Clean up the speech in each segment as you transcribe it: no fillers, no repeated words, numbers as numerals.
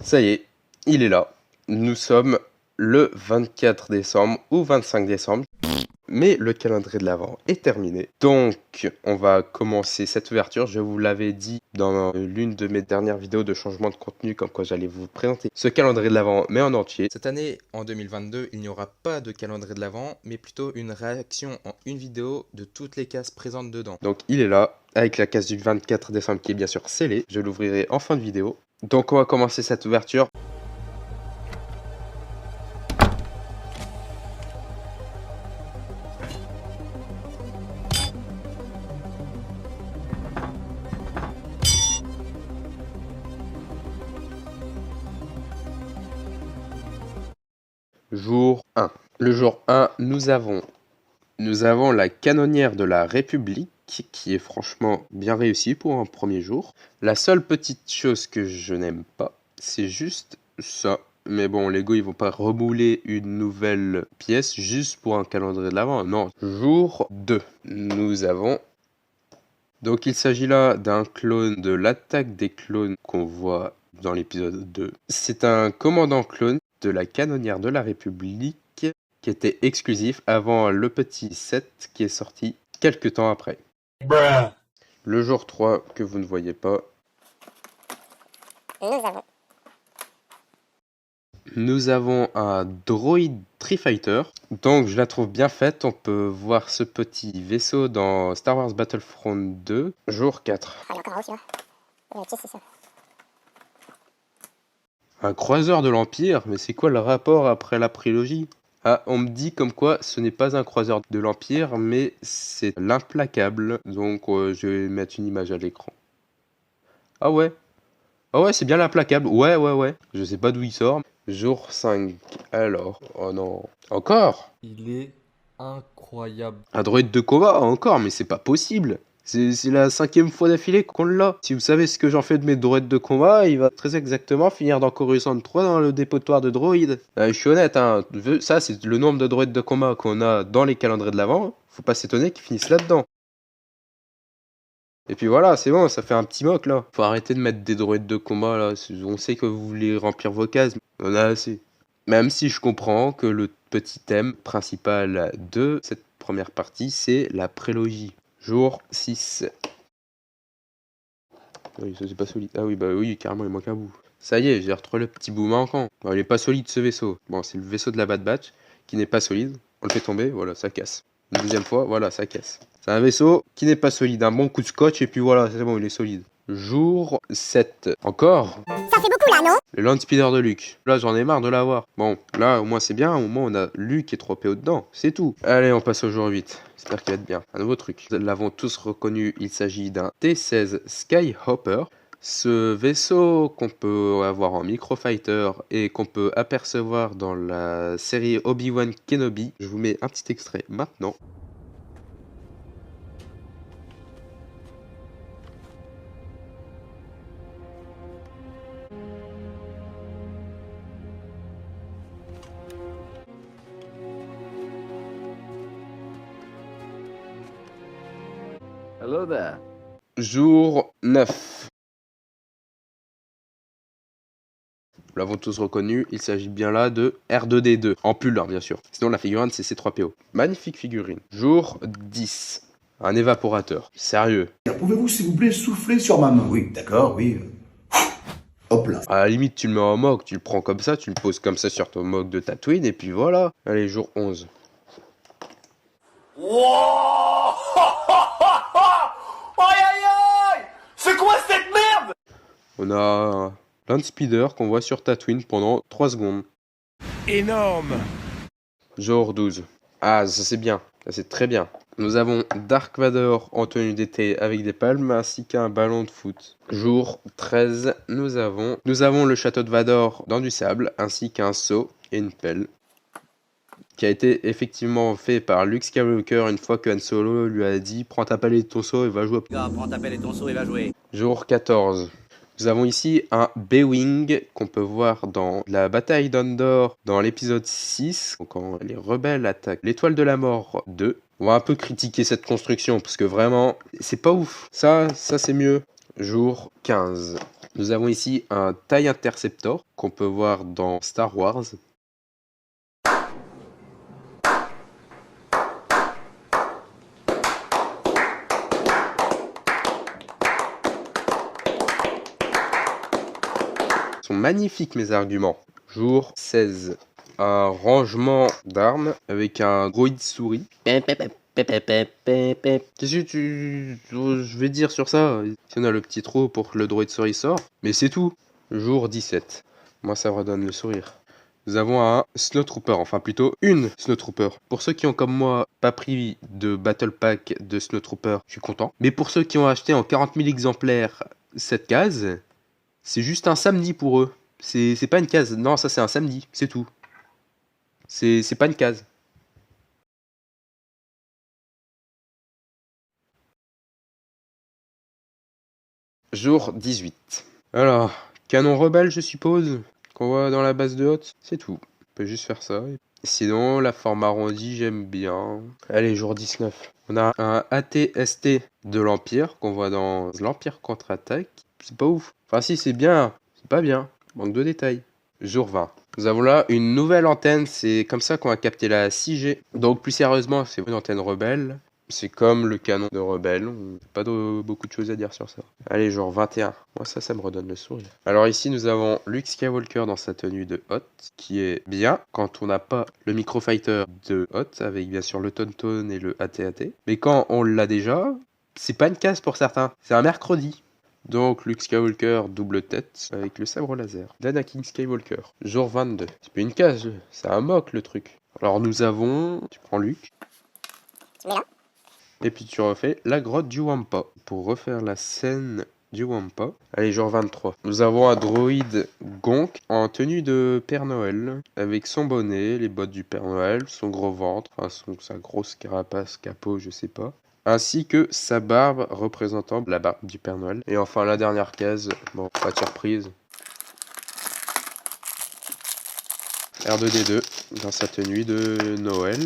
Ça y est, il est là. Nous sommes le 24 décembre ou 25 décembre. Mais le calendrier de l'Avent est terminé. Donc, on va commencer cette ouverture. Je vous l'avais dit dans l'une de mes dernières vidéos de changement de contenu, comme quoi j'allais vous présenter ce calendrier de l'Avent, mais en entier. Cette année, en 2022, il n'y aura pas de calendrier de l'Avent, mais plutôt une réaction en une vidéo de toutes les cases présentes dedans. Donc, il est là, avec la case du 24 décembre qui est bien sûr scellée. Je l'ouvrirai en fin de vidéo. Donc, on va commencer cette ouverture. Jour 1. Le jour 1, nous avons la canonnière de la République, qui est franchement bien réussie pour un premier jour. La seule petite chose que je n'aime pas, c'est juste ça. Mais bon, Lego, ils vont pas remouler une nouvelle pièce juste pour un calendrier de l'Avent. Non. Jour 2. Nous avons... Donc il s'agit là d'un clone de l'attaque des clones qu'on voit dans l'épisode 2. C'est un commandant clone de la canonnière de la République qui était exclusif avant le petit set qui est sorti quelques temps après. Bruh. Le jour 3 que vous ne voyez pas. Nous avons un droid Street Fighter. Donc je la trouve bien faite. On peut voir ce petit vaisseau dans Star Wars Battlefront 2. Jour 4. Ah, il est encore en haut celui-là. C'est ça. Un croiseur de l'Empire? Mais c'est quoi le rapport après la prélogie? Ah, on me dit comme quoi ce n'est pas un croiseur de l'Empire, mais c'est l'implacable. Donc je vais mettre une image à l'écran. Ah ouais. Ah ouais, c'est bien l'implacable. Ouais. Je sais pas d'où il sort. Jour 5. Alors. Oh non. Encore? Il est incroyable. Un droïde de combat? Encore? Mais c'est pas possible. C'est la 5e fois d'affilée qu'on l'a. Si vous savez ce que j'en fais de mes droïdes de combat, il va très exactement finir dans Coruscant 3 dans le dépotoir de droïdes. Je suis honnête, hein, ça c'est le nombre de droïdes de combat qu'on a dans les calendriers de l'Avent. Faut pas s'étonner qu'ils finissent là-dedans. Et puis voilà, c'est bon, ça fait un petit mock là. Faut arrêter de mettre des droïdes de combat là. On sait que vous voulez remplir vos cases, mais on a assez. Même si je comprends que le petit thème principal de cette première partie, c'est la prélogie. Jour 6. Oui, ça c'est pas solide. Ah oui, bah oui, carrément, il manque un bout. Ça y est, j'ai retrouvé le petit bout manquant. Bon, il est pas solide ce vaisseau. Bon, c'est le vaisseau de la Bad Batch qui n'est pas solide. On le fait tomber, voilà, ça casse. Une deuxième fois, voilà, ça casse. C'est un vaisseau qui n'est pas solide. Un bon coup de scotch et puis voilà, c'est bon, il est solide. Jour 7. Encore? Ça fait beaucoup là, non? Le Land Speeder de Luke. Là, j'en ai marre de l'avoir. Bon, là, au moins, c'est bien. Au moins, on a Luke et 3PO dedans. C'est tout. Allez, on passe au jour 8. J'espère qu'il va être bien. Un nouveau truc. Nous l'avons tous reconnu. Il s'agit d'un T-16 Skyhopper. Ce vaisseau qu'on peut avoir en Microfighter et qu'on peut apercevoir dans la série Obi-Wan Kenobi. Je vous mets un petit extrait maintenant. Hello there. Jour 9. Nous l'avons tous reconnu, il s'agit bien là de R2D2, en pull, hein, bien sûr. Sinon la figurine c'est C3PO. Magnifique figurine. Jour 10. Un évaporateur. Sérieux. Pouvez-vous s'il vous plaît souffler sur ma main? Oui, d'accord, oui. Hop là. À la limite tu le mets en mock, tu le prends comme ça, tu le poses comme ça sur ton mock de Tatooine et puis voilà. Allez, jour 11. Wow. Aïe aïe aïe! C'est quoi cette merde? On a Land Speeder qu'on voit sur Tatooine pendant 3 secondes. Énorme! Jour 12. Ah, ça c'est bien, ça c'est très bien. Nous avons Dark Vador en tenue d'été avec des palmes ainsi qu'un ballon de foot. Jour 13, nous avons le château de Vador dans du sable ainsi qu'un seau et une pelle. Qui a été effectivement fait par Luke Skywalker une fois que Han Solo lui a dit « Prends ta pelle et ton seau et va jouer ». Prends ta pelle et ton seau et va jouer. Jour 14. Nous avons ici un B-Wing qu'on peut voir dans la bataille d'Andor dans l'épisode 6, quand les rebelles attaquent l'étoile de la mort 2. On va un peu critiquer cette construction parce que vraiment, c'est pas ouf. Ça c'est mieux. Jour 15. Nous avons ici un TIE Interceptor qu'on peut voir dans Star Wars. Sont magnifiques mes arguments. Jour 16. Un rangement d'armes avec un droïde souris. Qu'est-ce que je vais dire sur ça? Si on a le petit trou pour que le droïde souris sort. Mais c'est tout. Jour 17. Moi ça me redonne le sourire. Nous avons un Snowtrooper, enfin plutôt une Snowtrooper. Pour ceux qui ont comme moi pas pris de Battle Pack de Snowtrooper, je suis content. Mais pour ceux qui ont acheté en 40 000 exemplaires cette case, c'est juste un samedi pour eux. C'est pas une case. Non, ça c'est un samedi, c'est tout. C'est pas une case. Jour 18. Alors, canon rebelle je suppose, qu'on voit dans la base de Hoth, c'est tout. On peut juste faire ça. Sinon, la forme arrondie, j'aime bien. Allez, jour 19. On a un AT-ST de l'Empire, qu'on voit dans l'Empire contre-attaque. C'est pas ouf. Enfin si, c'est bien, c'est pas bien. Manque de détails. Jour 20. Nous avons là une nouvelle antenne, c'est comme ça qu'on a capté la 6G. Donc plus sérieusement, c'est une antenne rebelle. C'est comme le canon de rebelle, pas beaucoup de choses à dire sur ça. Allez, jour 21. Moi ça me redonne le sourire. Alors ici nous avons Luke Skywalker dans sa tenue de Hoth, qui est bien quand on n'a pas le microfighter de Hoth, avec bien sûr le Tauntaun et le AT-AT. Mais quand on l'a déjà, c'est pas une case pour certains, c'est un mercredi. Donc Luke Skywalker double tête avec le sabre laser d'Anakin Skywalker. Jour 22. C'est pas une case, c'est un mock le truc. Alors nous avons... Tu prends Luke. Tu mets là. Et puis tu refais la grotte du Wampa. Pour refaire la scène du Wampa. Allez, jour 23. Nous avons un droïde Gonk en tenue de Père Noël. Avec son bonnet, les bottes du Père Noël, son gros ventre, enfin sa grosse carapace, capot, je sais pas. Ainsi que sa barbe représentant la barbe du Père Noël. Et enfin la dernière case, bon, pas de surprise. R2D2 dans sa tenue de Noël.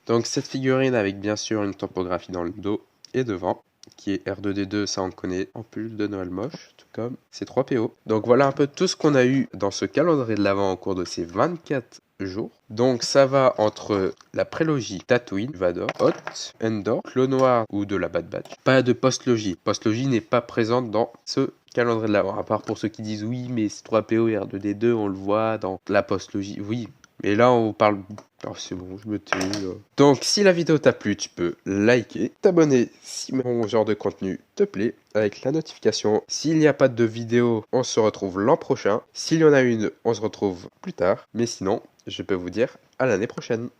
Donc cette figurine avec bien sûr une topographie dans le dos et devant, qui est R2D2, ça on connaît, en plus de Noël moche, tout comme ces 3 PO. Donc voilà un peu tout ce qu'on a eu dans ce calendrier de l'Avent au cours de ces 24 jours. Donc ça va entre la prélogie Tatooine, Vador, Hoth, Endor, Clos Noir ou de la Bad Batch. Pas de postlogie. Postlogie n'est pas présente dans ce calendrier de l'Avent, à part pour ceux qui disent oui mais c'est 3 PO et R2D2 on le voit dans la postlogie. Oui, mais là on parle... Oh c'est bon, je me tais là. Donc si la vidéo t'a plu, tu peux liker, t'abonner si mon genre de contenu te plaît, avec la notification. S'il n'y a pas de vidéo, on se retrouve l'an prochain. S'il y en a une, on se retrouve plus tard. Mais sinon, je peux vous dire à l'année prochaine.